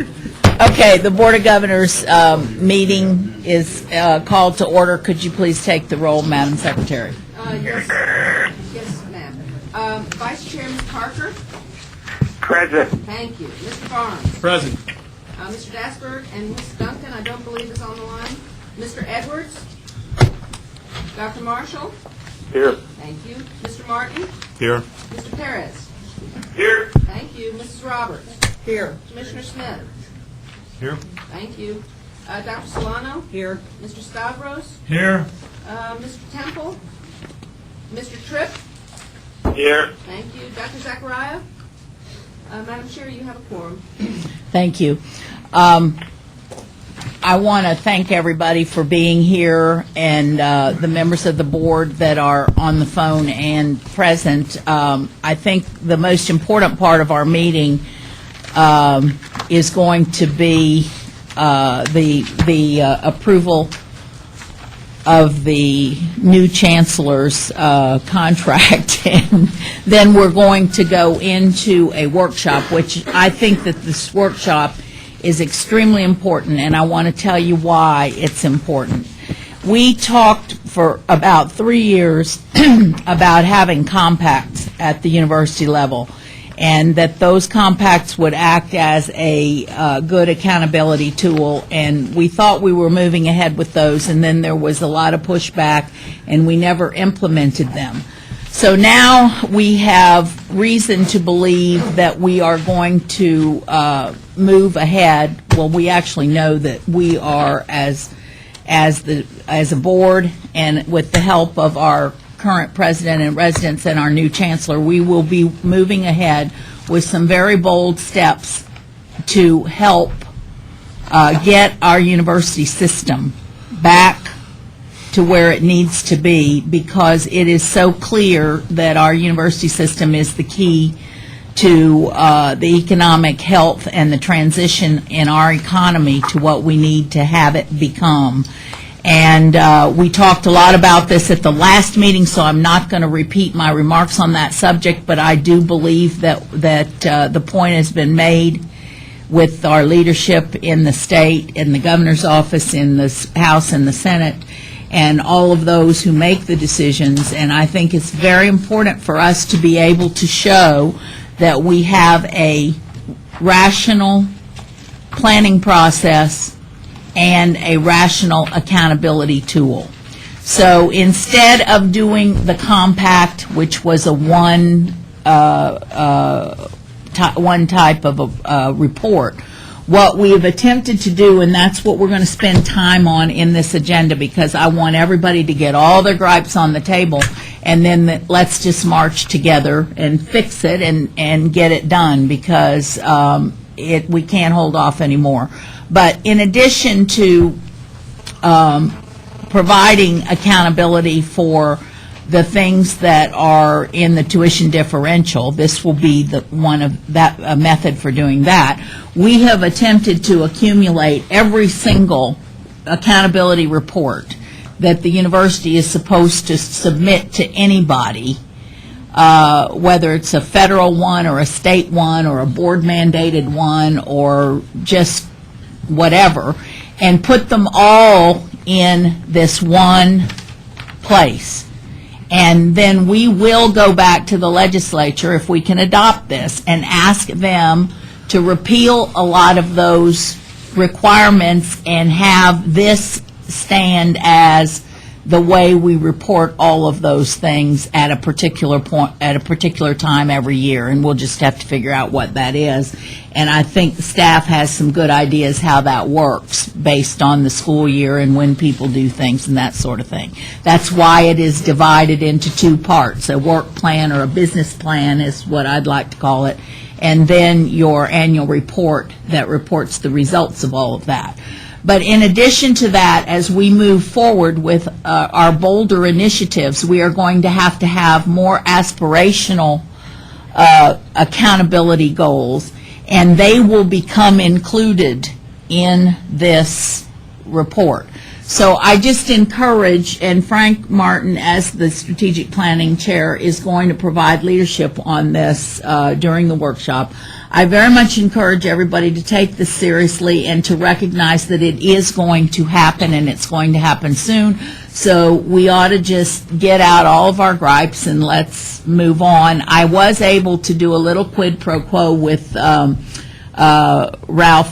Okay, the Board of Governors meeting is called to order. Could you please take the roll, Madam Secretary? Yes, ma'am. Vice Chairman Parker? Present. Thank you. Mr. Barnes? Present. Mr. Dasberg and Ms. Duncan, I don't believe is on the line. Mr. Edwards? Dr. Marshall? Here. Thank you. Mr. Martin? Here. Mr. Perez? Here. Thank you. Mrs. Roberts? Here. Commissioner Smith? Here. Thank you. Dr. Solano? Here. Mr. Stavros? Here. Mr. Temple? Mr. Tripp? Here. Thank you. Dr. Zachariah? Madam Chair, you have a quorum. Thank you. I want to thank everybody for being here and the members of the board that are on the phone and present. I think the most important part of our meeting is going to be the approval of the new chancellor's contract, and then we're going to go into a workshop, which I think that this workshop is extremely important, and I want to tell you why it's important. We talked for about 3 years about having compacts at the university level, and that those compacts would act as a good accountability tool, and we thought we were moving ahead with those, and then there was a lot of pushback, and we never implemented them. So now we have reason to believe that we are going to move ahead. Well, we actually know that we are, as a board, and with the help of our current president and residents and our new chancellor, we will be moving ahead with some very bold steps to help get our university system back to where it needs to be, because it is so clear that our university system is the key to the economic health and the transition in our economy to what we need to have it become. And we talked a lot about this at the last meeting, so I'm not going to repeat my remarks on that subject, but I do believe that the point has been made with our leadership in the state, in the governor's office, in the House and the Senate, and all of those who make the decisions. And I think it's very important for us to be able to show that we have a rational planning process and a rational accountability tool. So instead of doing the compact, which was a one type of a report, what we have attempted to do, and that's what we're going to spend time on in this agenda, because I want everybody to get all their gripes on the table, and then let's just march together and fix it and get it done, because we can't hold off anymore. But in addition to providing accountability for the things that are in the tuition differential, this will be a method for doing that. We have attempted to accumulate every single accountability report that the university is supposed to submit to anybody, whether it's a federal one or a state one or a board mandated one or just whatever, and put them all in this one place. And then we will go back to the legislature, if we can adopt this, and ask them to repeal a lot of those requirements and have this stand as the way we report all of those things at a particular point, at a particular time every year, and we'll just have to figure out what that is. And I think the staff has some good ideas how that works based on the school year and when people do things and that sort of thing. That's why it is divided into two parts, a work plan or a business plan is what I'd like to call it, and then your annual report that reports the results of all of that. But in addition to that, as we move forward with our bolder initiatives, we are going to have more aspirational accountability goals, and they will become included in this report. So I just encourage, and Frank Martin, as the strategic planning chair, is going to provide leadership on this during the workshop. I very much encourage everybody to take this seriously and to recognize that it is going to happen, and it's going to happen soon. So we ought to just get out all of our gripes and let's move on. I was able to do a little quid pro quo with Ralph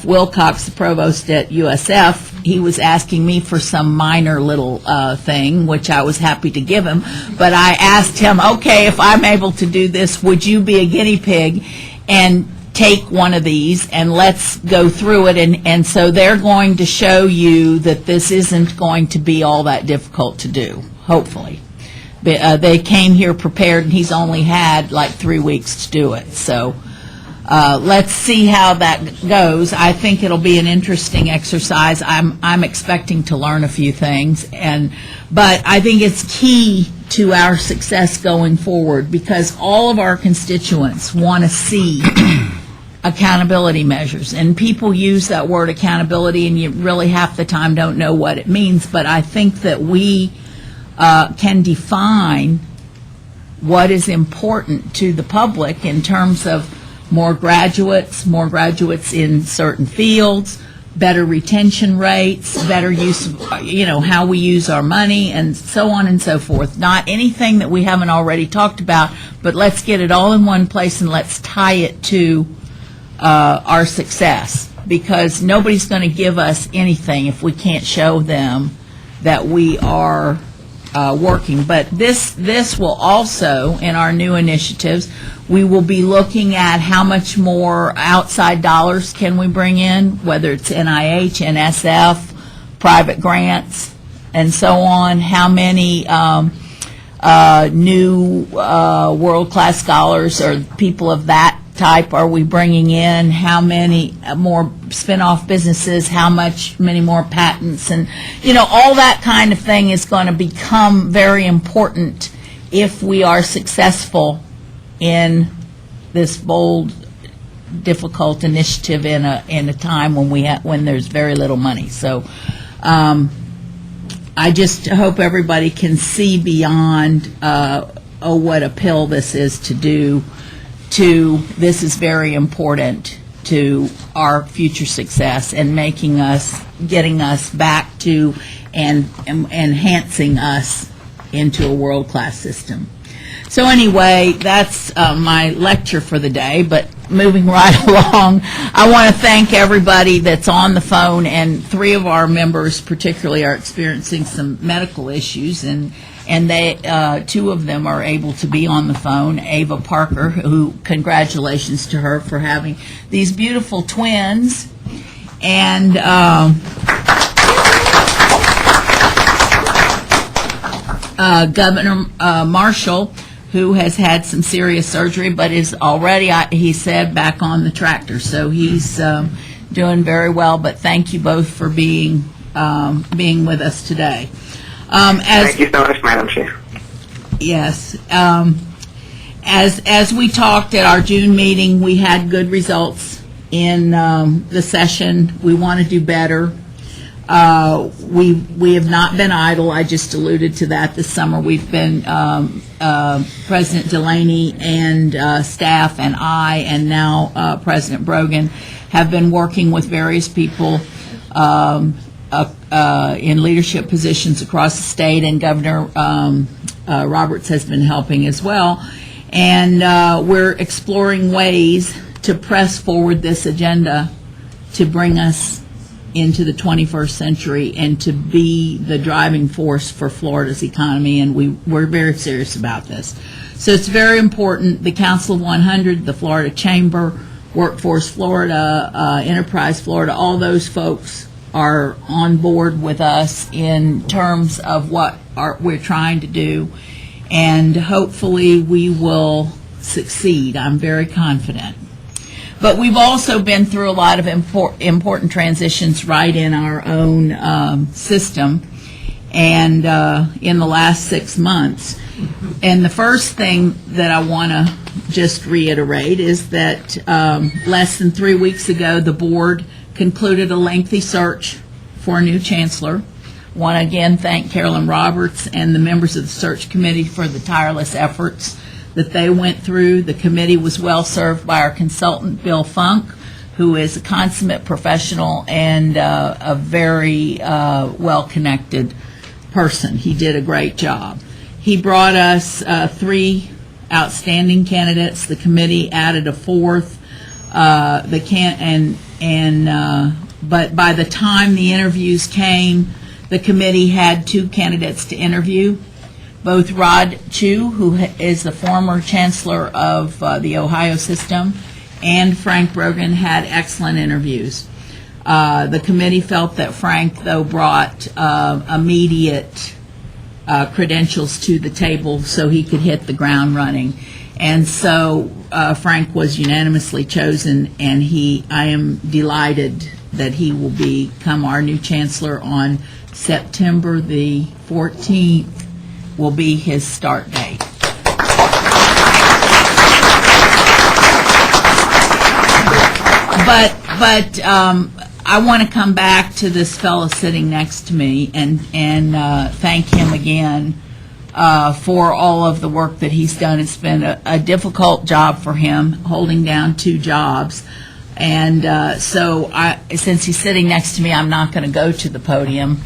Wilcox, the provost at USF. He was asking me for some minor little thing, which I was happy to give him. But I asked him, okay, if I'm able to do this, would you be a guinea pig and take one of these and let's go through it. And so they're going to show you that this isn't going to be all that difficult to do, hopefully. They came here prepared, and he's only had like 3 weeks to do it. So let's see how that goes. I think it'll be an interesting exercise. I'm expecting to learn a few things, but I think it's key to our success going forward because all of our constituents want to see accountability measures. And people use that word accountability, and you really half the time don't know what it means. But I think that we can define what is important to the public in terms of more graduates in certain fields, better retention rates, better use of, how we use our money, and so on and so forth. Not anything that we haven't already talked about, but let's get it all in one place and let's tie it to our success, because nobody's going to give us anything if we can't show them that we are working. But this will also, in our new initiatives, we will be looking at how much more outside dollars can we bring in, whether it's NIH, NSF, private grants, and so on. How many new world-class scholars or people of that type are we bringing in? How many more spin-off businesses? Many more patents? And, all that kind of thing is going to become very important if we are successful in this bold, difficult initiative in a time when there's very little money. So I just hope everybody can see beyond, what a pill this is to do, to this is very important to our future success and getting us back to and enhancing us into a world-class system. So anyway, that's my lecture for the day, but moving right along, I want to thank everybody that's on the phone, and 3 of our members particularly are experiencing some medical issues, and they 2 of them are able to be on the phone. Ava Parker, who, congratulations to her for having these beautiful twins, and Governor Marshall, who has had some serious surgery but is already, he said, back on the tractor. So he's doing very well. But thank you both for being with us today. Thank you so much, Madam Chair. Yes. As we talked at our June meeting, we had good results in the session. We want to do better. We have not been idle. I just alluded to that this summer. We've been, President Delaney and staff and I, and now President Brogan, have been working with various people in leadership positions across the state, and Governor Roberts has been helping as well. And we're exploring ways to press forward this agenda to bring us into the 21st century and to be the driving force for Florida's economy, and we're very serious about this. So it's very important. The Council of 100, the Florida Chamber, Workforce Florida, Enterprise Florida, all those folks are on board with us in terms of what we're trying to do, and hopefully we will succeed. I'm very confident. But we've also been through a lot of important transitions right in our own system, and in the last 6 months. And the first thing that I want to just reiterate is that less than 3 weeks ago, the board concluded a lengthy search for a new chancellor. I want to again thank Carolyn Roberts and the members of the search committee for the tireless efforts that they went through. The committee was well served by our consultant, Bill Funk, who is a consummate professional and a very well-connected person. He did a great job. He brought us 3 outstanding candidates. The committee added a 4th. But by the time the interviews came, the committee had 2 candidates to interview. Both Rod Chu, who is the former chancellor of the Ohio system, and Frank Brogan had excellent interviews. The committee felt that Frank, though, brought immediate credentials to the table so he could hit the ground running. And so Frank was unanimously chosen, and I am delighted that he will become our new chancellor on September the 14th will be his start date. But I want to come back to this fellow sitting next to me and thank him again for all of the work that he's done. It's been a difficult job for him, holding down 2 jobs. And so since he's sitting next to me, I'm not going to go to the podium.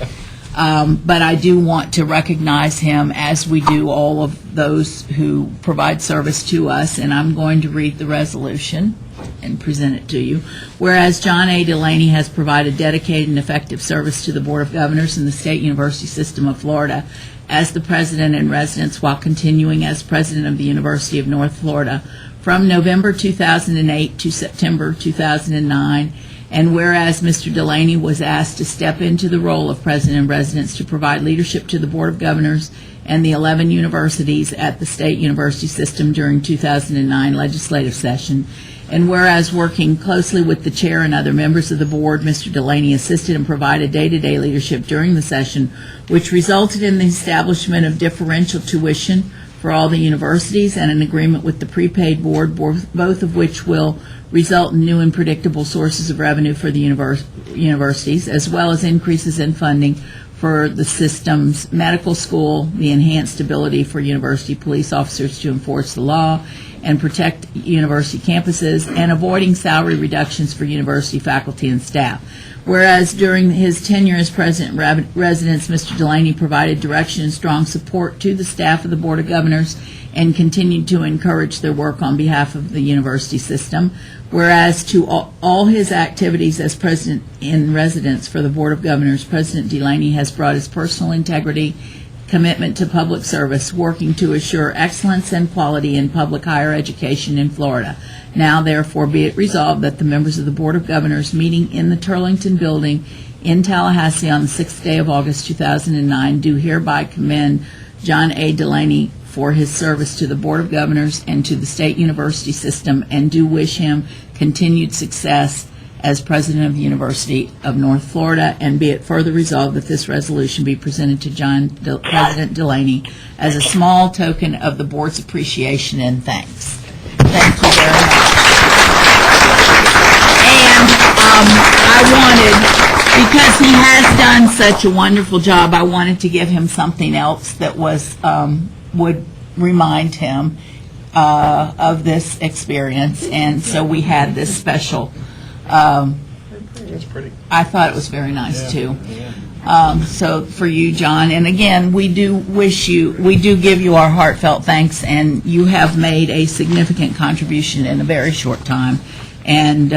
But I do want to recognize him, as we do all of those who provide service to us, and I'm going to read the resolution and present it to you. Whereas John A. Delaney has provided dedicated and effective service to the Board of Governors and the State University System of Florida as the President in Residence while continuing as President of the University of North Florida from November 2008 to September 2009, and whereas Mr. Delaney was asked to step into the role of President in Residence to provide leadership to the Board of Governors and the 11 universities at the State University System during 2009 legislative session, and whereas working closely with the chair and other members of the board, Mr. Delaney assisted and provided day-to-day leadership during the session, which resulted in the establishment of differential tuition for all the universities and an agreement with the prepaid board, both of which will result in new and predictable sources of revenue for the universities, as well as increases in funding for the system's medical school, the enhanced ability for university police officers to enforce the law and protect university campuses, and avoiding salary reductions for university faculty and staff. Whereas during his tenure as President in Residence, Mr. Delaney provided direction and strong support to the staff of the Board of Governors and continued to encourage their work on behalf of the university system. Whereas to all his activities as President in Residence for the Board of Governors, President Delaney has brought his personal integrity, commitment to public service, working to assure excellence and quality in public higher education in Florida. Now, therefore, be it resolved that the members of the Board of Governors meeting in the Turlington building in Tallahassee on the 6th day of August 2009 do hereby commend John A. Delaney for his service to the Board of Governors and to the State University System, and do wish him continued success as President of the University of North Florida, and be it further resolved that this resolution be presented to President Delaney as a small token of the Board's appreciation and thanks. Thank you very much. And I wanted, because he has done such a wonderful job, I wanted to give him something else that was would remind him of this experience, and so we had this special. That's pretty. I thought it was very nice too. So for you, John, and again, we do give you our heartfelt thanks, and you have made a significant contribution in a very short time, and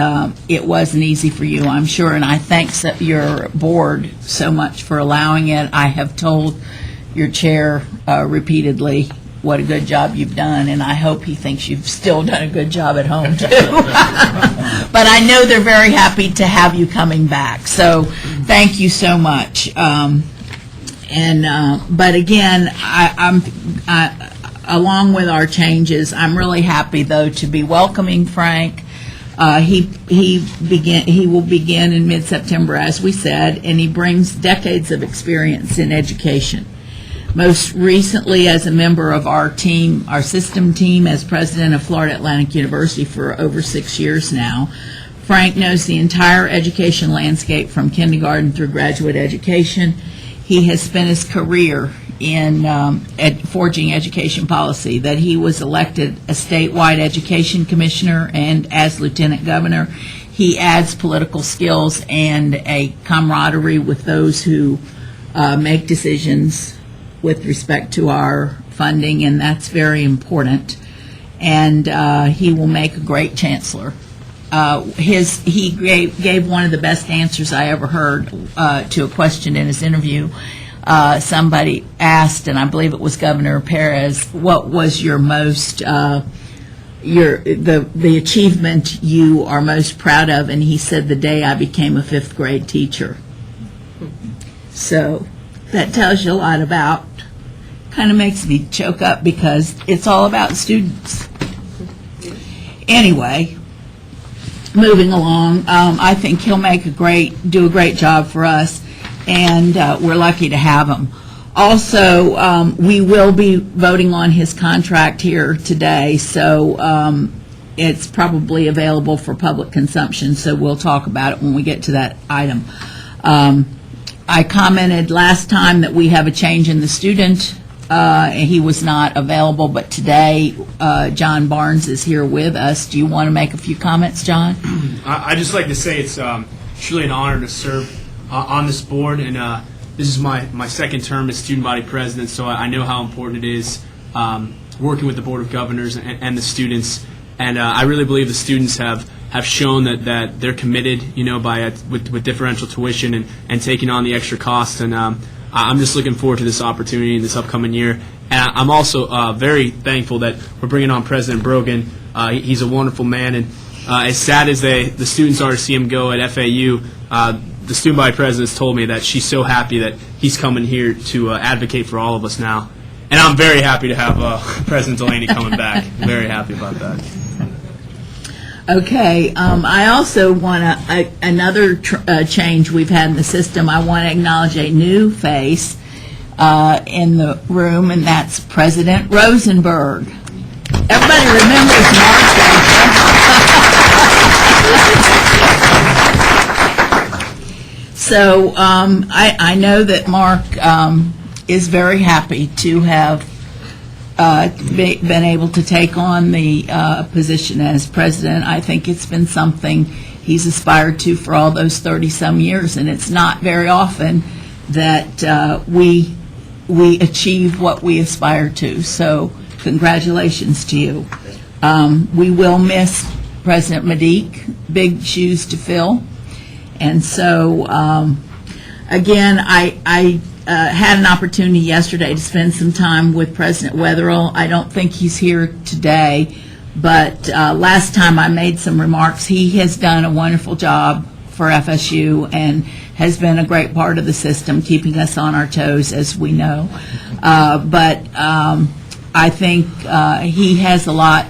it wasn't easy for you, I'm sure, and I thank your board so much for allowing it. I have told your chair repeatedly what a good job you've done, and I hope he thinks you've still done a good job at home too. But I know they're very happy to have you coming back, so thank you so much. But again, I'm along with our changes, I'm really happy though to be welcoming Frank. He will begin in mid-September, as we said, and he brings decades of experience in education. Most recently as a member of our team, our system team, as president of Florida Atlantic University for over 6 years now. Frank knows the entire education landscape from kindergarten through graduate education. he has spent his career in forging education policy, that he was elected a statewide education commissioner, and as lieutenant governor, he adds political skills and a camaraderie with those who make decisions with respect to our funding, and that's very important. And he will make a great chancellor. He gave one of the best answers I ever heard to a question in his interview. Somebody asked, and I believe it was Governor Perez, what was your most the achievement you are most proud of? And he said, the day I became a 5th grade teacher. So that tells you a lot about, kind of makes me choke up because it's all about students. Anyway, moving along, I think he'll do a great job for us, and we're lucky to have him. Also, we will be voting on his contract here today, so it's probably available for public consumption, so we'll talk about it when we get to that item. I commented last time that we have a change in the student. He was not available, but today John Barnes is here with us. Do you want to make a few comments, John? I'd just like to say it's truly an honor to serve on this board, and this is my second term as student body president, so I know how important it is working with the Board of Governors and the students. And I really believe the students have shown that they're committed, with differential tuition and taking on the extra costs. And I'm just looking forward to this opportunity in this upcoming year. And I'm also very thankful that we're bringing on President Brogan. He's a wonderful man, and as sad as the students are to see him go at FAU, the student body president has told me that she's so happy that he's coming here to advocate for all of us now. And I'm very happy to have President Delaney coming back. Very happy about that. Okay, I also want to, another change we've had in the system, I want to acknowledge a new face in the room, and that's President Rosenberg. Everybody remembers Mark, So I know that Mark is very happy to have been able to take on the position as president. I think it's been something he's aspired to for all those 30-some years, and it's not very often that we achieve what we aspire to. So congratulations to you. We will miss President Medique, big shoes to fill. And so, again, I had an opportunity yesterday to spend some time with President Wetherill. I don't think he's here today, but last time I made some remarks. He has done a wonderful job for FSU and has been a great part of the system, keeping us on our toes, as we know. But I think he has a lot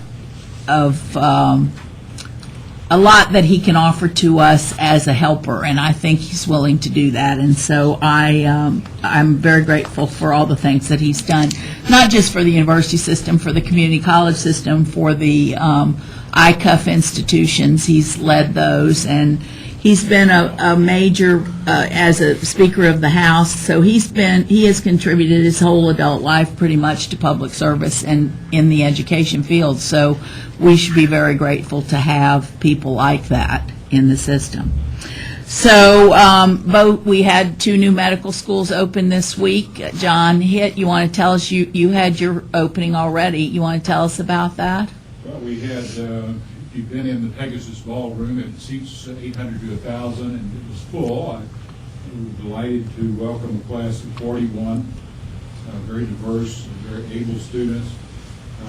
that he can offer to us as a helper, and I think he's willing to do that. And so I'm very grateful for all the things that he's done, not just for the university system, for the community college system, for the ICUF institutions. He's led those, and he's been a major as a Speaker of the House. So he has contributed his whole adult life pretty much to public service and in the education field. So we should be very grateful to have people like that in the system. So we had 2 new medical schools open this week. John Hitt, you want to tell us, you had your opening already. You want to tell us about that? Well, we had, if you've been in the Pegasus Ballroom, it seats 800 to 1,000, and it was full. I was delighted to welcome a class of 41, very diverse, very able students.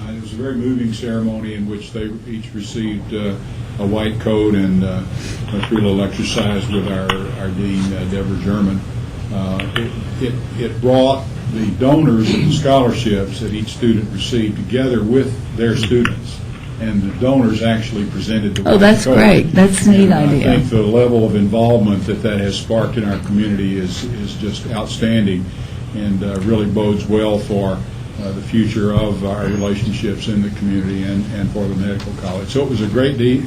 It was a very moving ceremony in which they each received a white coat and a free little exercise with our dean, Deborah German. It brought the donors and the scholarships that each student received together with their students, and the donors actually presented the white coat. Oh, that's great. That's a neat idea. I think the level of involvement that has sparked in our community is just outstanding, and really bodes well for the future of our relationships in the community and for the medical college. So it was a great day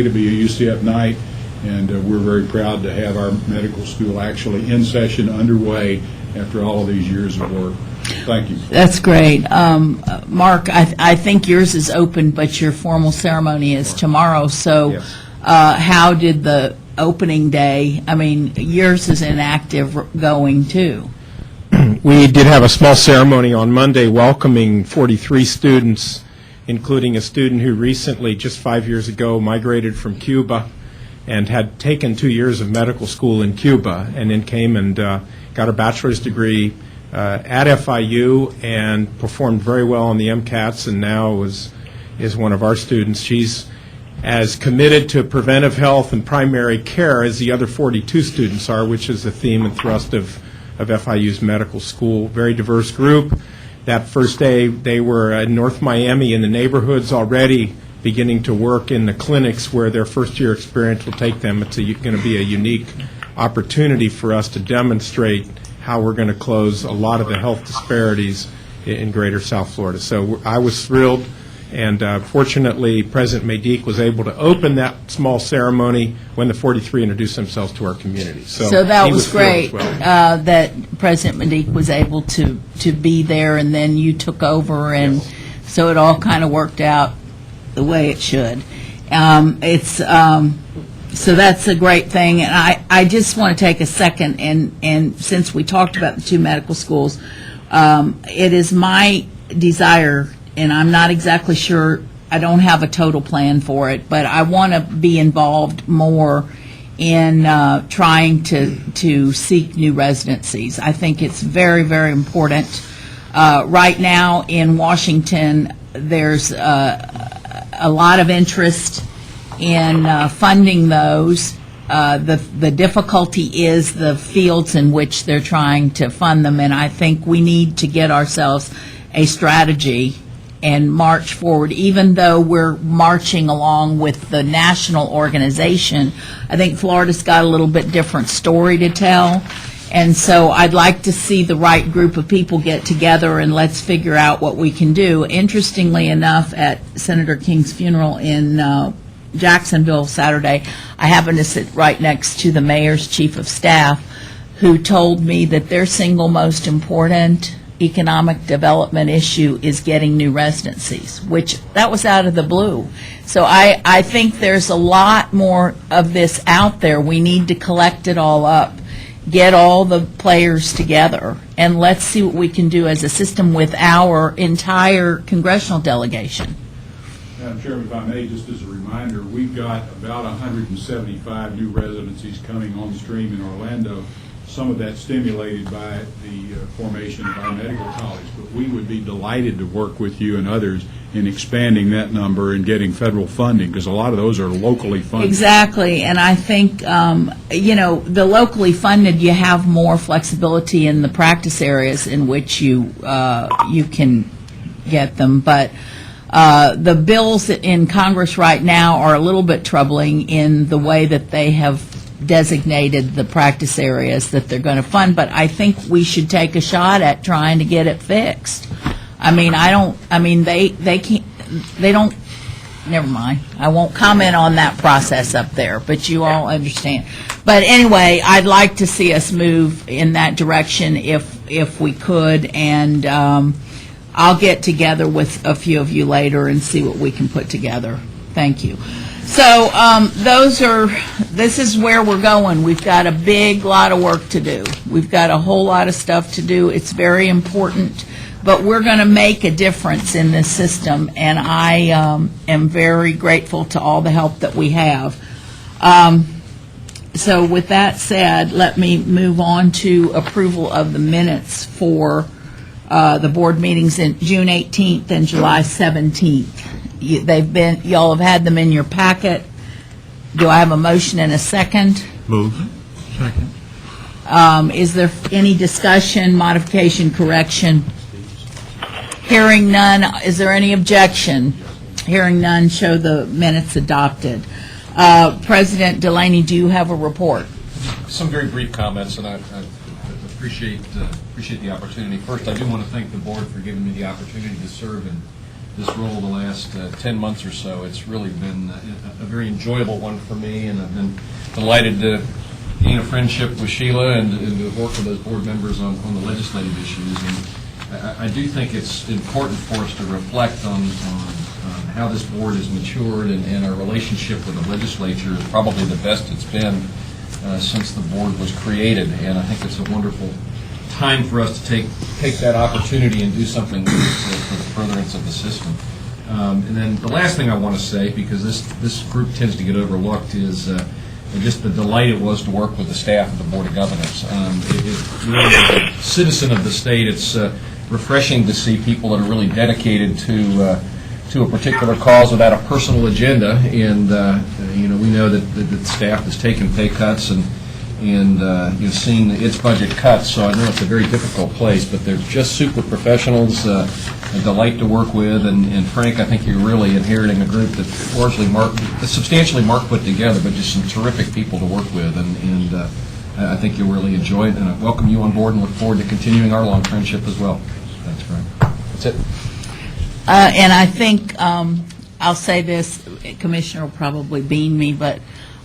to be a UCF Knight, and we're very proud to have our medical school actually in session, underway, after all of these years of work. Thank you. That's great. Mark, I think yours is open, but your formal ceremony is tomorrow, so Yes. How did the opening day, I mean, yours is inactive going too. We did have a small ceremony on Monday welcoming 43 students, including a student who recently, just 5 years ago, migrated from Cuba and had taken 2 years of medical school in Cuba, and then came and got a bachelor's degree at FIU and performed very well on the MCATs, and now is one of our students. She's as committed to preventive health and primary care as the other 42 students are, which is the theme and thrust of FIU's medical school. Very diverse group. That first day, they were in North Miami in the neighborhoods already, beginning to work in the clinics where their first-year experience will take them. It's going to be a unique opportunity for us to demonstrate how we're going to close a lot of the health disparities in greater South Florida. So I was thrilled, and fortunately, President Medique was able to open that small ceremony when the 43 introduced themselves to our community. So that he was thrilled great, as well. that President Medique was able to be there, and then you took over, and Yes. so it all kind of worked out the way it should. So that's a great thing, and I just want to take a second, and since we talked about the two medical schools, it is my desire, and I'm not exactly sure, I don't have a total plan for it, but I want to be involved more in trying to seek new residencies. I think it's very, very important. Right now in Washington, there's a lot of interest in funding those. The difficulty is the fields in which they're trying to fund them, and I think we need to get ourselves a strategy and march forward. Even though we're marching along with the national organization, I think Florida's got a little bit different story to tell. And so I'd like to see the right group of people get together and let's figure out what we can do. Interestingly enough, at Senator King's funeral in Jacksonville Saturday, I happened to sit right next to the mayor's chief of staff, who told me that their single most important economic development issue is getting new residencies, which that was out of the blue. So I think there's a lot more of this out there. We need to collect it all up, get all the players together, and let's see what we can do as a system with our entire congressional delegation. Madam Chairman, if I may, just as a reminder, we've got about 175 new residencies coming on stream in Orlando. Some of that stimulated by the formation of our medical college, but we would be delighted to work with you and others in expanding that number and getting federal funding, because a lot of those are locally funded. Exactly, and I think, the locally funded, you have more flexibility in the practice areas in which you can get them, but the bills in Congress right now are a little bit troubling in the way that they have designated the practice areas that they're going to fund, but I think we should take a shot at trying to get it fixed. They don't, never mind. I won't comment on that process up there, but you all understand. But anyway, I'd like to see us move in that direction if we could, and I'll get together with a few of you later and see what we can put together. Thank you. So this is where we're going. We've got a big lot of work to do. We've got a whole lot of stuff to do. It's very important, but we're going to make a difference in this system, and I am very grateful to all the help that we have. So with that said, let me move on to approval of the minutes for the board meetings in June 18th and July 17th. Y'all have had them in your packet. Do I have a motion and a second? Move. Second. Is there any discussion, modification, correction? Hearing none, is there any objection? Hearing none, show the minutes adopted. President Delaney, do you have a report? Some very brief comments, and I appreciate the opportunity. First, I do want to thank the board for giving me the opportunity to serve in this role the last 10 months or so. It's really been a very enjoyable one for me, and I've been delighted to gain a friendship with Sheila and to work with those board members on the legislative issues. And I do think it's important for us to reflect on how this board has matured, and our relationship with the legislature is probably the best it's been since the board was created. And I think it's a wonderful time for us to take that opportunity and do something for the furtherance of the system. And then the last thing I want to say, because this group tends to get overlooked, is just the delight it was to work with the staff of the Board of Governors. Really, as a citizen of the state, it's refreshing to see people that are really dedicated to a particular cause without a personal agenda. And we know that the staff has taken pay cuts and seen its budget cuts. So I know it's a very difficult place, but they're just super professionals. A delight to work with, and Frank, I think you're really inheriting a group that's substantially Mark put together, but just some terrific people to work with, and I think you'll really enjoy it, and I welcome you on board and look forward to continuing our long friendship as well. Thanks, Frank. That's it. And I think, I'll say this, Commissioner will probably bean me, but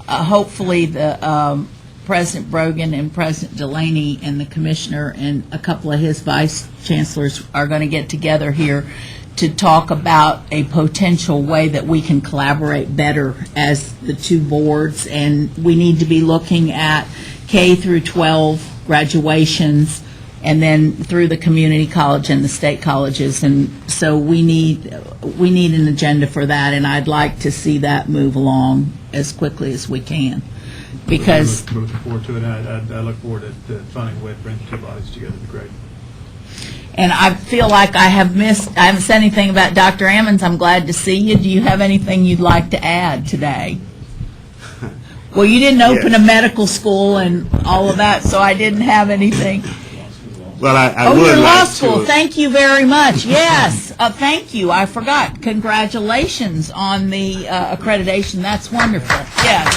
hopefully the President Brogan and President Delaney and the Commissioner and a couple of his Vice Chancellors are going to get together here to talk about a potential way that we can collaborate better as the two boards. And we need to be looking at K through 12 graduations and then through the community college and the state colleges. And so we need an agenda for that, and I'd like to see that move along as quickly as we can. Because we're looking forward to it. I look forward to finding a way to bring the two bodies together. It'd be great. And I feel like I haven't said anything about Dr. Ammons. I'm glad to see you. Do you have anything you'd like to add today? Well, you didn't open a medical school and all of that, so I didn't have anything. Well, I would would your like law school. to. Thank you very much. Yes, thank you. I forgot. Congratulations on the accreditation. That's wonderful. Yes.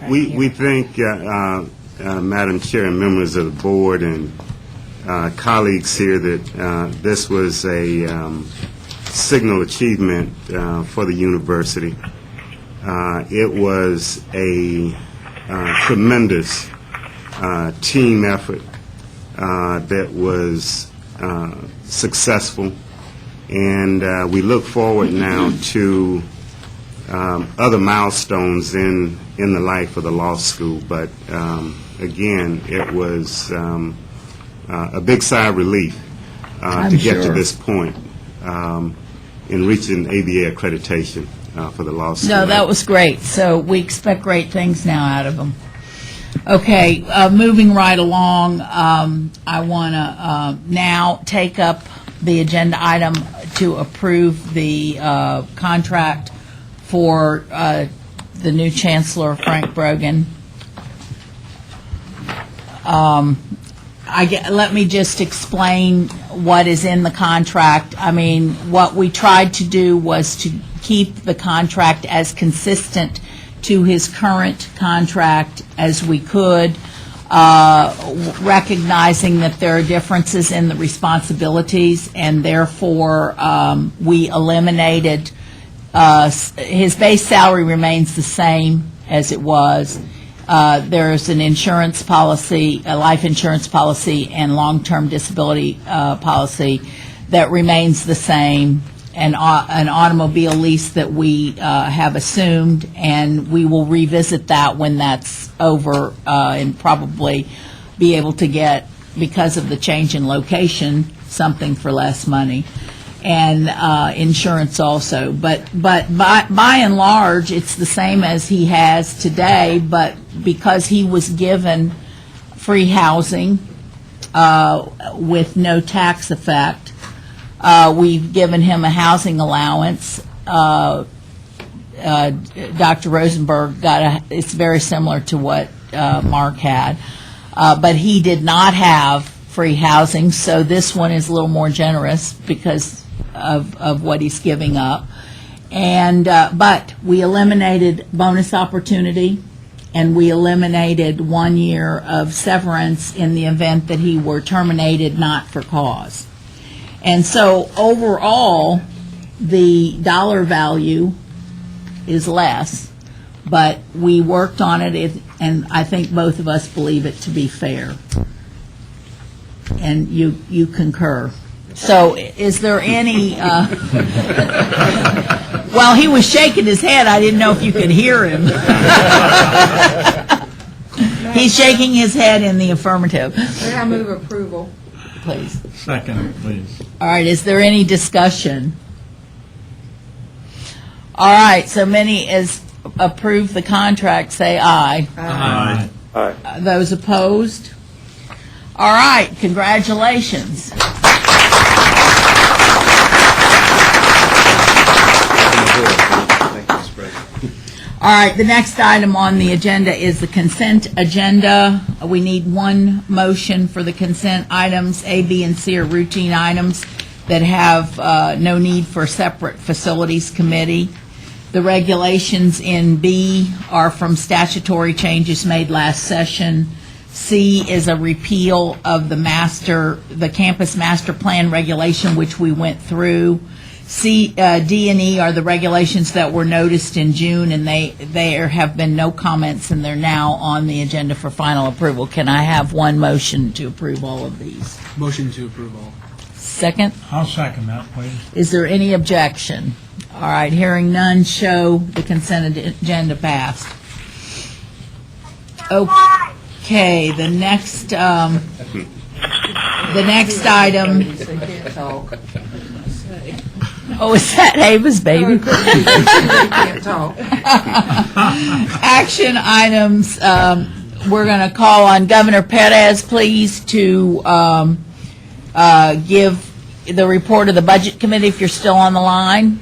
We think, Madam Chair and members of the board and colleagues here, that this was a signal achievement for the university. It was a tremendous team effort that was successful, and we look forward now to other milestones in the life of the law school. But again, it was a big sigh of relief to get to this point in reaching ABA accreditation for the law school. No, that was great. So we expect great things now out of them. Okay, moving right along, I want to now take up the agenda item to approve the contract for the new Chancellor, Frank Brogan. Let me just explain what is in the contract. I mean, what we tried to do was to keep the contract as consistent to his current contract as we could, recognizing that there are differences in the responsibilities, and therefore we eliminated his base salary remains the same as it was. There's an insurance policy, a life insurance policy, and long-term disability policy that remains the same, and an automobile lease that we have assumed, and we will revisit that when that's over and probably be able to get, because of the change in location, something for less money. And insurance also, but by and large, it's the same as he has today. But because he was given free housing with no tax effect, we've given him a housing allowance. Dr. Rosenberg it's very similar to what Mark had, but he did not have free housing, so this one is a little more generous because of what he's giving up. And but we eliminated bonus opportunity, and we eliminated 1 year of severance in the event that he were terminated not for cause. And so overall, the dollar value is less, but we worked on it, and I think both of us believe it to be fair. And you concur. So is there any, well, he was shaking his head. I didn't know if you could hear him. He's shaking his head in the affirmative. I move approval. Please. Second, please. All right, is there any discussion? All right, so many as approve the contract, say aye. Aye. Those opposed? All right, congratulations. All right, the next item on the agenda is the consent agenda. We need one motion for the consent items. A, B, and C are routine items that have no need for a separate facilities committee. The regulations in B are from statutory changes made last session. C is a repeal of the campus master plan regulation, which we went through. D and E are the regulations that were noticed in June, and there have been no comments, and they're now on the agenda for final approval. Can I have one motion to approve all of these? Motion to approve all. Second? I'll second that, please. Is there any objection? All right, hearing none, show the consent agenda passed. Okay, the next item. Oh, is that Ava's baby? Action items. We're going to call on Governor Perez, please, to give the report of the Budget Committee, if you're still on the line.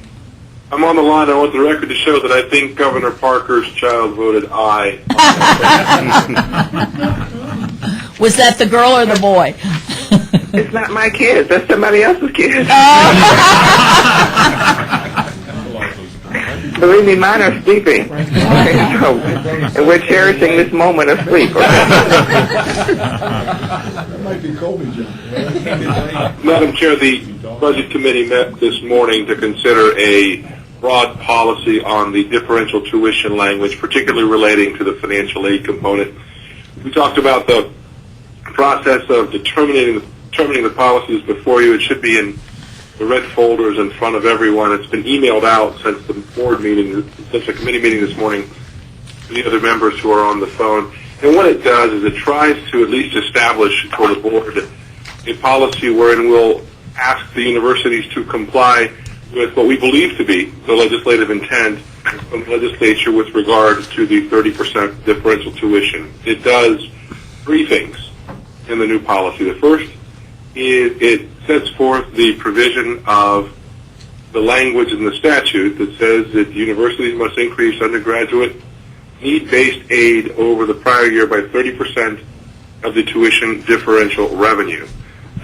I'm on the line. I want the record to show that I think Governor Parker's child voted aye. Was that the girl or the boy? It's not my kids. That's somebody else's kids. Believe me, mine are sleeping. And we're cherishing this moment of sleep. That might be Colby, John. Madam Chair, the Budget Committee met this morning to consider a broad policy on the differential tuition language, particularly relating to the financial aid component. We talked about the process of determining the policies before you. It should be in the red folders in front of everyone. It's been emailed out since the board meeting, since the committee meeting this morning, to the other members who are on the phone. And what it does is it tries to at least establish for the board a policy wherein we'll ask the universities to comply with what we believe to be the legislative intent from the legislature with regard to the 30% differential tuition. It does three things in the new policy. The first is it sets forth the provision of the language in the statute that says that universities must increase undergraduate need-based aid over the prior year by 30% of the tuition differential revenue.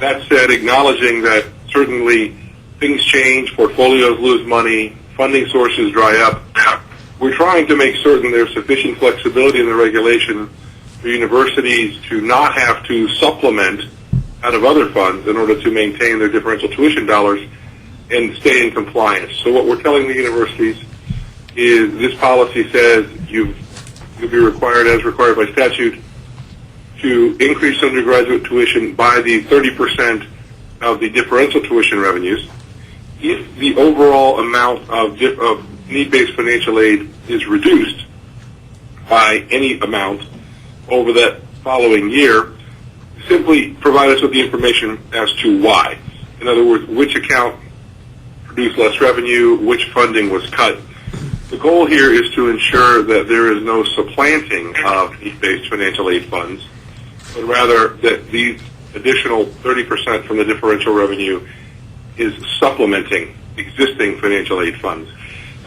That said, acknowledging that certainly things change, portfolios lose money, funding sources dry up, we're trying to make certain there's sufficient flexibility in the regulation for universities to not have to supplement out of other funds in order to maintain their differential tuition dollars and stay in compliance. So what we're telling the universities is this policy says you'll be required, as required by statute, to increase undergraduate tuition by the 30% of the differential tuition revenues. If the overall amount of need-based financial aid is reduced by any amount over that following year, simply provide us with the information as to why. In other words, which account produced less revenue, which funding was cut. The goal here is to ensure that there is no supplanting of need-based financial aid funds, but rather that these additional 30% from the differential revenue is supplementing existing financial aid funds.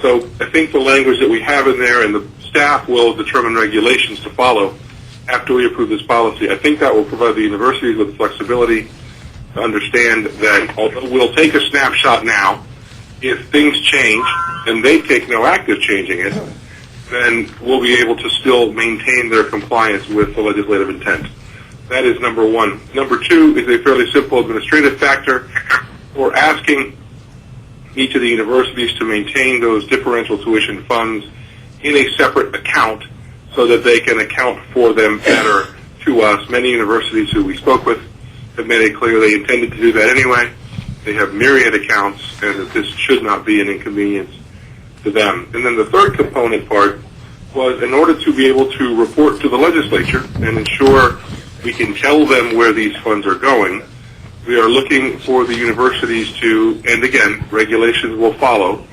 So I think the language that we have in there, and the staff will determine regulations to follow after we approve this policy, I think that will provide the universities with the flexibility to understand that although we'll take a snapshot now, if things change and they take no act of changing it, then we'll be able to still maintain their compliance with the legislative intent. That is number one. Number two is a fairly simple administrative factor. We're asking each of the universities to maintain those differential tuition funds in a separate account so that they can account for them better to us. Many universities who we spoke with have made it clear they intended to do that anyway. They have myriad accounts, and that this should not be an inconvenience to them. And then the third component part was, in order to be able to report to the legislature and ensure we can tell them where these funds are going, we are looking for the universities to, and again, regulations will follow,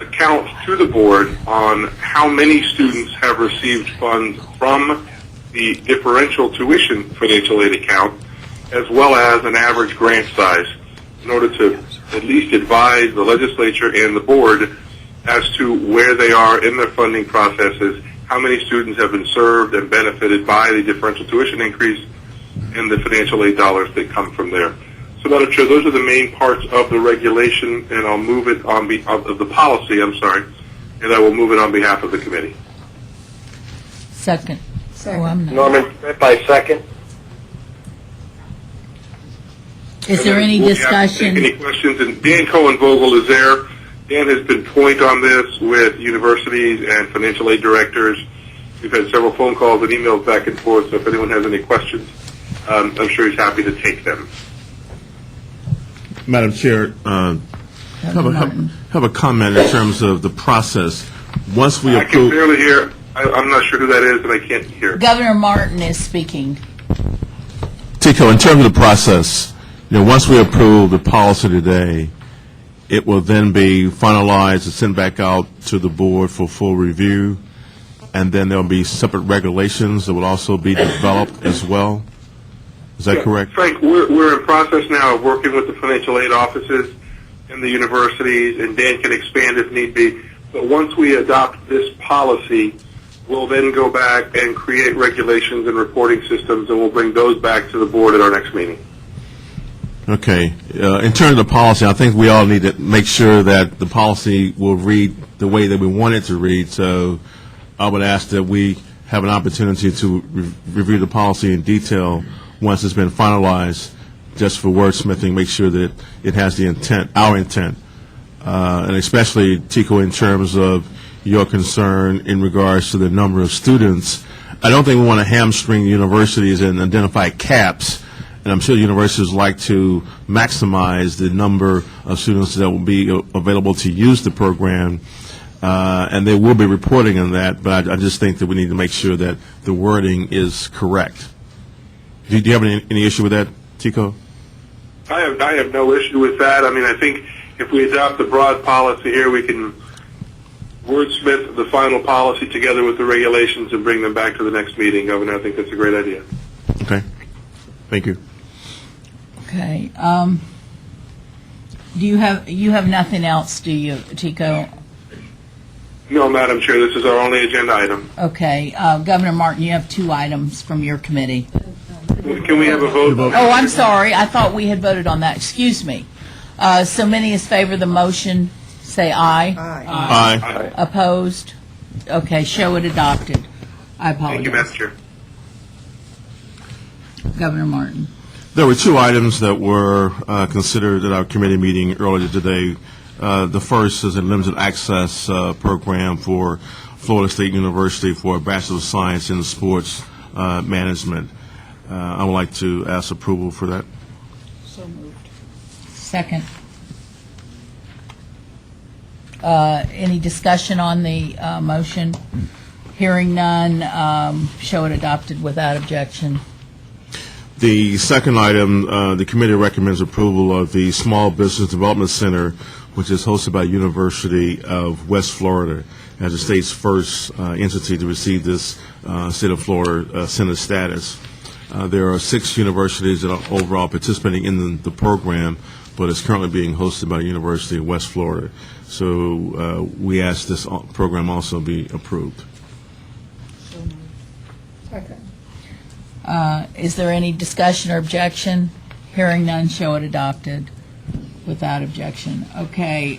account to the board on how many students have received funds from the differential tuition financial aid account, as well as an average grant size, in order to at least advise the legislature and the board as to where they are in their funding processes, how many students have been served and benefited by the differential tuition increase, and the financial aid dollars that come from there. So, Madam Chair, those are the main parts of the regulation, and I'll move it on behalf of the policy, and I will move it on behalf of the committee. Second. Oh, I'm not. Norman Smith, I second. Is there any discussion? Any questions? And Dan Cohen-Vogel is there. Dan has been point on this with universities and financial aid directors. We've had several phone calls and emails back and forth, so if anyone has any questions, I'm sure he's happy to take them. Madam Chair, have a comment in terms of the process. Once we I can barely hear. I'm not sure who that is, and I can't hear. Governor Martin is speaking. Tico, in terms of the process, once we approve the policy today, it will then be finalized and sent back out to the board for full review, and then there will be separate regulations that will also be developed as well. Is that correct? Frank, we're in process now of working with the financial aid offices and the universities, and Dan can expand if need be. But once we adopt this policy, we'll then go back and create regulations and reporting systems, and we'll bring those back to the board at our next meeting. Okay. In terms of the policy, I think we all need to make sure that the policy will read the way that we want it to read. So I would ask that we have an opportunity to review the policy in detail once it's been finalized, just for wordsmithing, make sure that it has the intent, our intent, and especially, Tico, in terms of your concern in regards to the number of students. I don't think we want to hamstring universities and identify caps, and I'm sure universities like to maximize the number of students that will be available to use the program, and they will be reporting on that, but I just think that we need to make sure that the wording is correct. Do you have any issue with that, Tico? I have no issue with that. I mean, I think if we adopt the broad policy here, we can wordsmith the final policy together with the regulations and bring them back to the next meeting, Governor. I think that's a great idea. Okay. Thank you. Okay. Do you have nothing else, do you, Tico? No, Madam Chair, this is our only agenda item. Okay. Governor Martin, you have 2 items from your committee. Can we have a vote? Oh, I'm sorry. I thought we had voted on that. Excuse me. So many as favor the motion, say aye. Aye. Opposed? Okay, show it adopted. I apologize. Thank you, Madam Chair. Governor Martin. There were 2 items that were considered at our committee meeting earlier today. The first is a limited access program for Florida State University for a Bachelor of Science in Sports Management. I would like to ask approval for that. So moved. Second. Any discussion on the motion? Hearing none, show it adopted without objection. The second item, the committee recommends approval of the Small Business Development Center, which is hosted by University of West Florida, as the state's first entity to receive this State of Florida Center status. There are 6 universities that are overall participating in the program, but it's currently being hosted by University of West Florida. So we ask this program also be approved. Is there any discussion or objection? Hearing none, show it adopted without objection. Okay.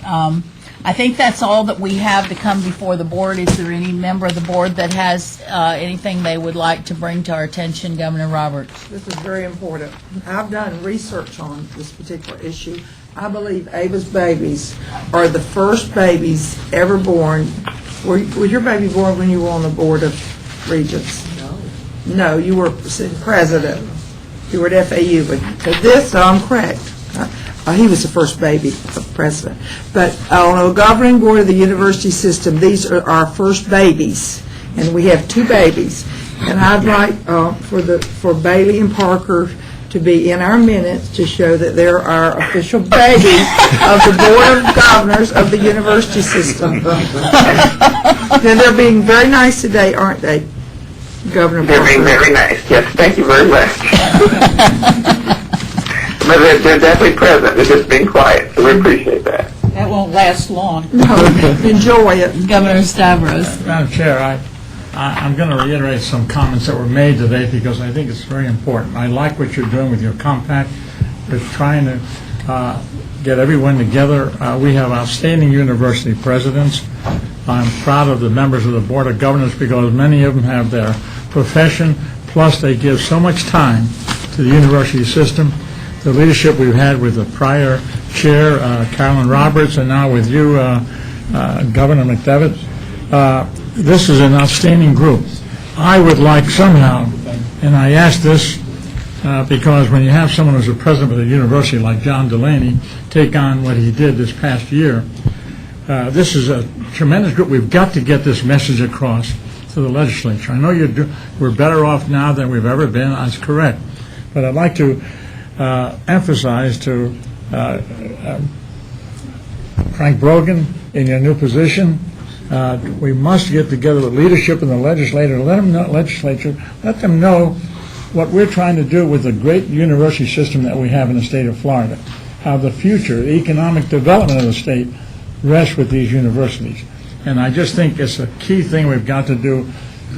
I think that's all that we have to come before the board. Is there any member of the board that has anything they would like to bring to our attention, Governor Roberts? This is very important. I've done research on this particular issue. I believe Ava's babies are the first babies ever born. Was your baby born when you were on the Board of Regents? No, you were president. You were at FAU, but this, I'm correct. He was the first baby of president. But on a governing board of the university system, these are our first babies, and we have 2 babies. And I'd like for Bailey and Parker to be in our minutes to show that they're our official babies of the Board of Governors of the university system. Then they're being very nice today, aren't they, Governor Parker? They're being very nice. Yes, thank you very much. But they're definitely present. They're just being quiet, so we appreciate that. That won't last long. No, enjoy it. Governor Stavros. Madam Chair, I'm going to reiterate some comments that were made today because I think it's very important. I like what you're doing with your compact. We're trying to get everyone together. We have outstanding university presidents. I'm proud of the members of the Board of Governors because many of them have their profession, plus they give so much time to the university system. The leadership we've had with the prior chair, Carolyn Roberts, and now with you, Governor McDevitt. This is an outstanding group. I would like somehow, and I ask this because when you have someone who's a president of the university like John Delaney take on what he did this past year, this is a tremendous group. We've got to get this message across to the legislature. I know we're better off now than we've ever been. That's correct. But I'd like to emphasize to Frank Brogan in your new position, we must get together with leadership and the legislature. Let them know what we're trying to do with the great university system that we have in the state of Florida, how the future, the economic development of the state rests with these universities. And I just think it's a key thing we've got to do.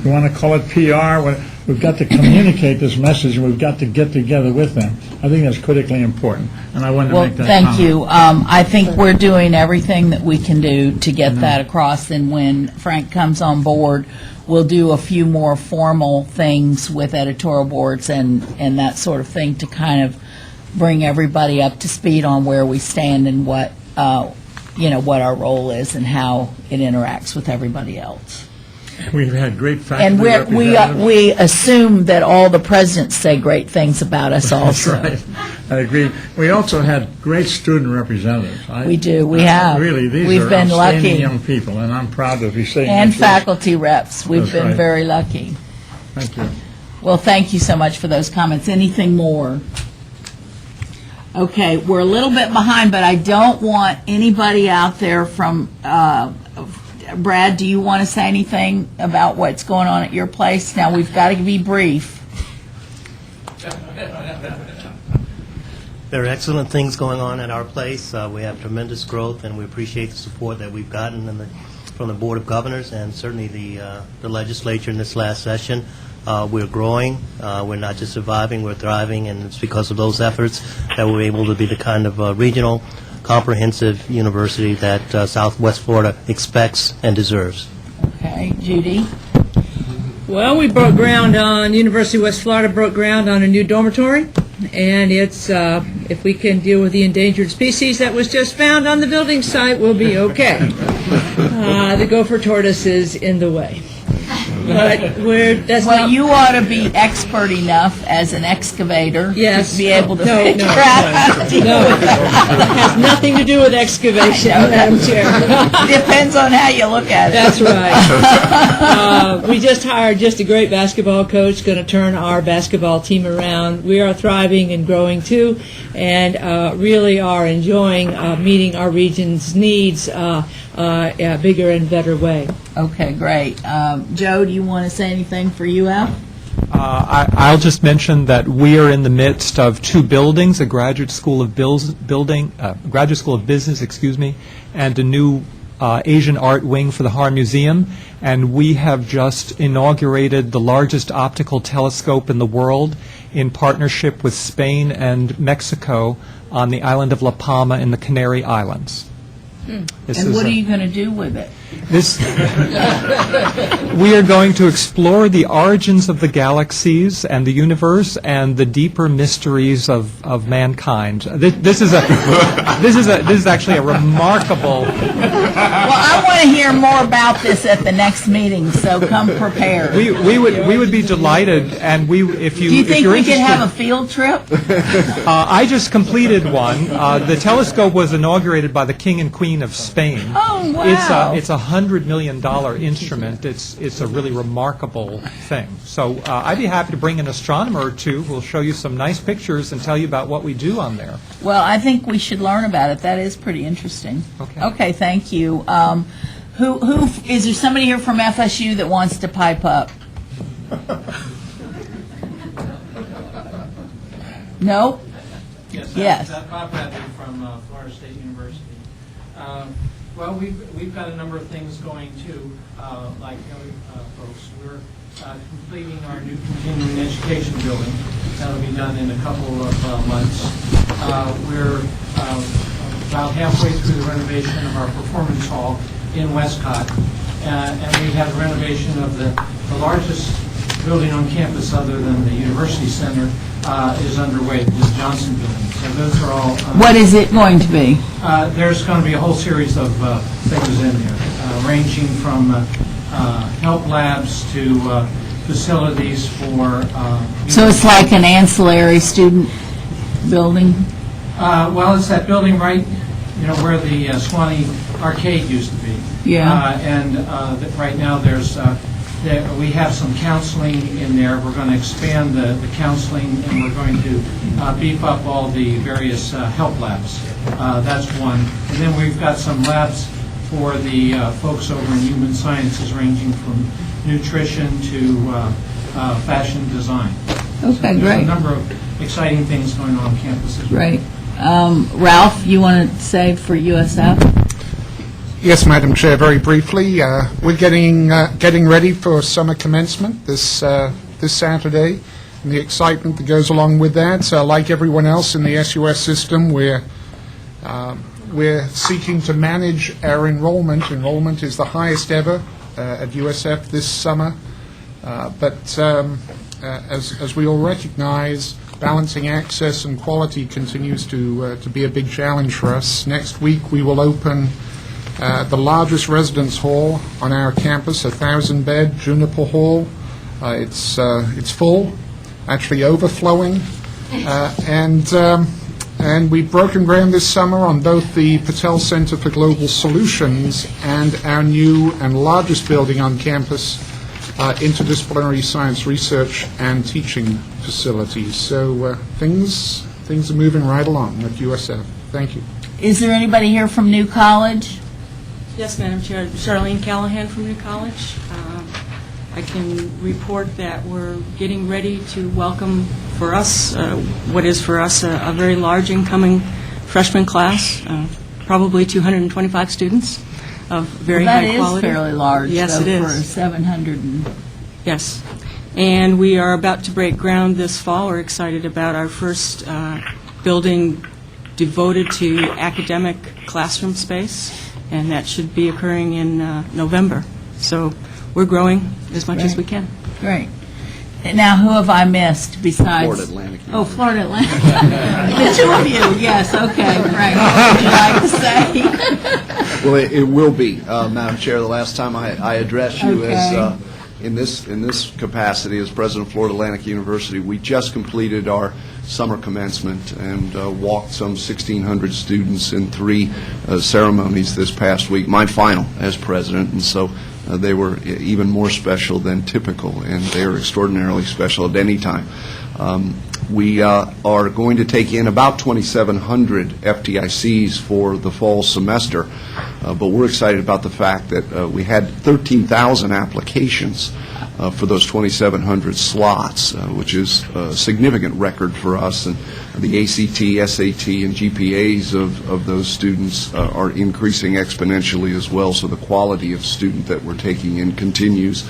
You want to call it PR, we've got to communicate this message, and we've got to get together with them. I think that's critically important, and I wanted to make that thank comment. you. I think we're doing everything that we can do to get that across, and when Frank comes on board, we'll do a few more formal things with editorial boards and that sort of thing to kind of bring everybody up to speed on where we stand and what what our role is and how it interacts with everybody else. We've had great faculty And representatives. we assume that all the presidents say great things about us also. That's right. I agree. We also had great student representatives. We do. We have. Really, these We've are been outstanding lucky. young people, and I'm proud to be saying And this. faculty reps. We've That's been right. very lucky. Thank you. Well, thank you so much for those comments. Anything more? Okay, we're a little bit behind, but I don't want anybody out there from, Brad, do you want to say anything about what's going on at your place? Now, we've got to be brief. There are excellent things going on at our place. We have tremendous growth, and we appreciate the support that we've gotten from the Board of Governors and certainly the legislature in this last session. We're growing. We're not just surviving, we're thriving, and it's because of those efforts that we're able to be the kind of regional, comprehensive university that Southwest Florida expects and deserves. Okay, Judy? Well, we broke ground on, University of West Florida broke ground on a new dormitory, and it's, if we can deal with the endangered species that was just found on the building site, we'll be okay. The gopher tortoise is in the way. But you ought to be expert enough as an excavator Yes. to be able to No, figure no, out how to deal with It has nothing to do with excavation, Madam Chair. Depends on how you look at it. That's right. We just hired just a great basketball coach, going to turn our basketball team around. We are thriving and growing too, and really are enjoying meeting our region's needs in a bigger and better way. Okay, great. Joe, do you want to say anything for UF? I'll just mention that we are in the midst of 2 buildings, a graduate school of graduate school of business, and a new Asian art wing for the Harr Museum. And we have just inaugurated the largest optical telescope in the world in partnership with Spain and Mexico on the island of La Palma in the Canary Islands. This And is what a- are you going to do with it? This, we are going to explore the origins of the galaxies and the universe and the deeper mysteries of mankind. This is actually a remarkable. Well, I want to hear more about this at the next meeting, so come prepared. We would be delighted, and if Do you think you're we could interested- have a field trip? I just completed one. The telescope was inaugurated by the King and Queen of Spain. Oh, wow. It's a $100 million instrument. It's a really remarkable thing. So I'd be happy to bring an astronomer or two who will show you some nice pictures and tell you about what we do on there. Well, I think we should learn about it. That is pretty interesting. Okay, thank you. Who is there somebody here from FSU that wants to pipe up? No? Yes. Bob Bradley from Florida State University. Well, we've got a number of things going too, like other folks. We're completing our new continuing education building. That'll be done in a couple of months. We're about halfway through the renovation of our performance hall in Westcott, and we have the renovation of the largest building on campus other than the University Center is underway, the Johnson Building. So those are all. What is it going to be? There's going to be a whole series of things in there, ranging from help labs to facilities for. So it's like an ancillary student building? Well, it's that building right, where the Swanee Arcade used to be. Yeah. Right now we have some counseling in there. We're going to expand the counseling, and we're going to beef up all the various help labs. That's one. And then we've got some labs for the folks over in human sciences, ranging from nutrition to fashion design. Okay, so there's great. a number of exciting things going on campus as well. Great. Ralph, you want to say for USF? Yes, Madam Chair, very briefly. We're getting ready for summer commencement this Saturday, and the excitement that goes along with that. Like everyone else in the SUS system, we're seeking to manage our enrollment. Enrollment is the highest ever at USF this summer, but as we all recognize, balancing access and quality continues to be a big challenge for us. Next week, we will open the largest residence hall on our campus, a 1,000-bed Juniper Hall. It's full, actually overflowing, and we've broken ground this summer on both the Patel Center for Global Solutions and our new and largest building on campus, interdisciplinary science research and teaching facilities. So things are moving right along at USF. Thank you. Is there anybody here from New College? Yes, Madam Chair. Charlene Callahan from New College. I can report that we're getting ready to welcome for us, what is for us a very large incoming freshman class, probably 225 students of very high quality. That is fairly large. Yes, it is. For 700. Yes. And we are about to break ground this fall. We're excited about our first building devoted to academic classroom space, and that should be occurring in November. So we're growing as much as we can. Great. Now, who have I missed besides? Florida Atlantic. Oh, Florida Atlantic. The two of you, yes, okay, right. What would you like to say? Well, it will be, Madam Chair. The last time I addressed you as in this capacity as President of Florida Atlantic University, we just completed our summer commencement and walked some 1,600 students in 3 ceremonies this past week, my final as president, and so they were even more special than typical, and they are extraordinarily special at any time. We are going to take in about 2,700 FTICs for the fall semester, but we're excited about the fact that we had 13,000 applications for those 2,700 slots, which is a significant record for us. And the ACT, SAT, and GPAs of those students are increasing exponentially as well, so the quality of student that we're taking in continues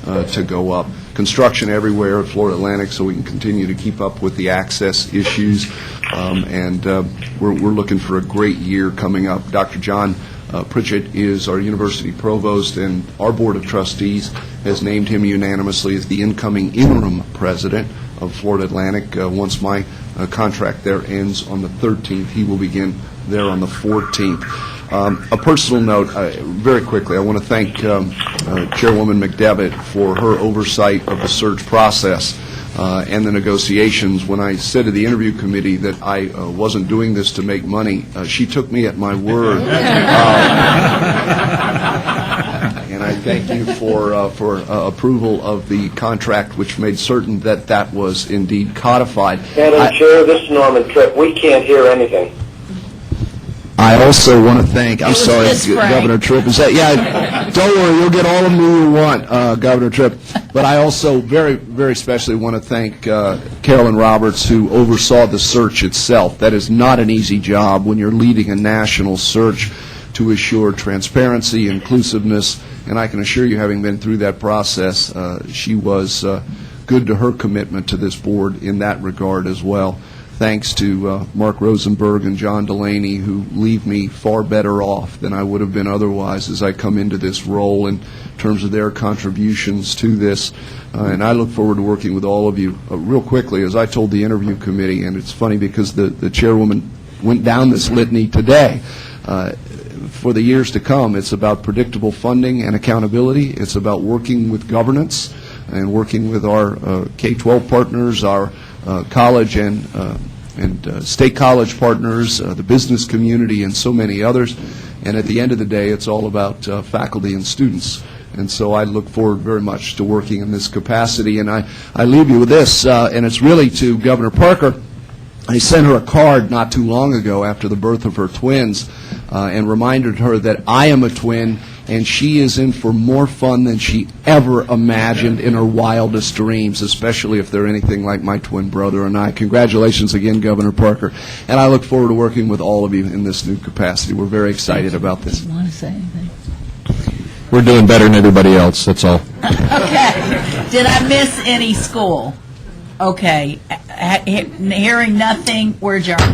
to go up. Construction everywhere at Florida Atlantic, so we can continue to keep up with the access issues, and we're looking for a great year coming up. Dr. John Pritchett is our university provost, and our Board of Trustees has named him unanimously as the incoming interim president of Florida Atlantic. Once my contract there ends on the 13th, he will begin there on the 14th. A personal note, very quickly, I want to thank Chairwoman McDevitt for her oversight of the search process and the negotiations. When I said to the interview committee that I wasn't doing this to make money, she took me at my word. And I thank you for approval of the contract, which made certain that that was indeed codified. Madam Chair, this is Norman Tripp. We can't hear anything. I also want to thank, I'm sorry, this, Frank. Governor Tripp. Is that, yeah, don't worry, you'll get all of me you want, Governor Tripp. But I also very, very especially want to thank Carolyn Roberts, who oversaw the search itself. That is not an easy job when you're leading a national search to assure transparency, inclusiveness, and I can assure you, having been through that process, she was good to her commitment to this board in that regard as well. Thanks to Mark Rosenberg and John Delaney, who leave me far better off than I would have been otherwise as I come into this role in terms of their contributions to this. And I look forward to working with all of you. Real quickly, as I told the interview committee, and it's funny because the chairwoman went down this litany today, for the years to come, it's about predictable funding and accountability. It's about working with governance and working with our K-12 partners, our college and state college partners, the business community, and so many others. And at the end of the day, it's all about faculty and students. And so I look forward very much to working in this capacity. And I leave you with this, and it's really to Governor Parker. I sent her a card not too long ago after the birth of her twins and reminded her that I am a twin, and she is in for more fun than she ever imagined in her wildest dreams, especially if they're anything like my twin brother and I. Congratulations again, Governor Parker, and I look forward to working with all of you in this new capacity. We're very excited about this. Do you want to say anything? We're doing better than everybody else, that's all. Okay. Did I miss any school? Okay. Hearing nothing, we're adjourned.